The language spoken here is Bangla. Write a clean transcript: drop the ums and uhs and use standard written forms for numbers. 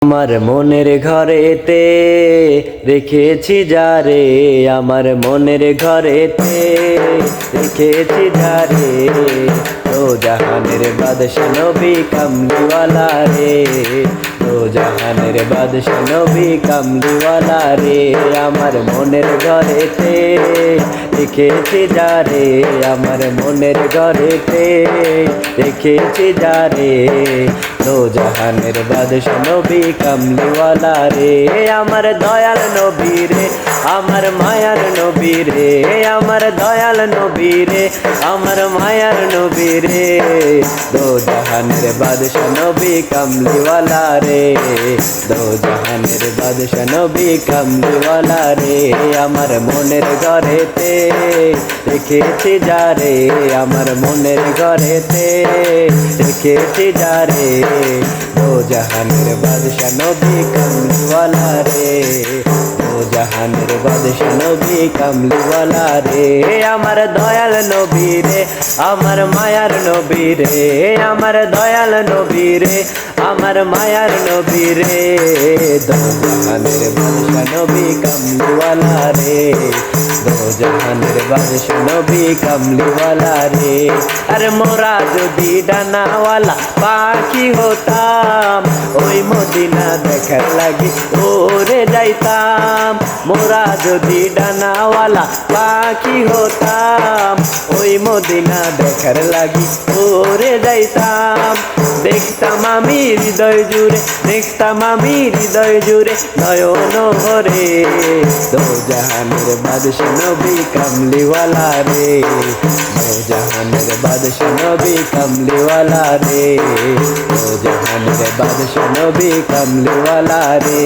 আমার মনের ঘরেতে রেখেছি যারে, আমার মনের ঘরেতে রেখেছি যারে, ও জাহানের বাদশা নবী কামলিওয়ালা রে, ও জাহানের বাদশা নবী কামলিওয়ালা রে। আমার মনের ঘরেতে রেখেছি যারে, আমার মনের ঘরেতে রেখেছি যারে, ও জাহানের বাদশা নবী কামলিওয়ালা রে। আমার দয়াল নবী রে, আমার মায়ার নবী রে, আমার দয়াল নবী রে, আমার মায়ার নবী রে, দো জাহানের বাদশা নবী কামলিওয়ালা রে, দো জাহানের বাদশা নবী কামলিওয়ালা রে। আমার মনের ঘরেতে রেখেছি যারে, আমার মনের ঘরেতে রেখেছি যারে, ও জাহানের বাদশা নবী কামলিওয়ালা রে, ও জাহানের বাদশা নবী কামলিওয়ালা রে। আমার দয়াল নবী রে, আমার মায়ার নবী রে, আমার দয়াল নবী রে, আমার মায়ার নবী রে, দো জাহানের বাদশা নবী কামলিওয়ালা রে, দো জাহানের বাদশা নবী কামলিওয়ালা রে। আরে মোরা যদি ডানাওয়ালা পাখি হতাম, ওই মদিনা দেখার লাগি ওরে যাইতাম। মোরা যদি ডানাওয়ালা পাখি হতাম, ওই মদিনা দেখার লাগি ওরে যাইতাম। দেখতাম আমি হৃদয় জুড়ে, দেখতাম আমি হৃদয় জুড়ে নয়ন ভরে, দো জাহানের বাদশা নবী কামলিওয়ালা রে, দো জাহানের বাদশা নবী কামলিওয়ালা রে, দো জাহানের বাদশা নবী কামলিওয়ালা রে।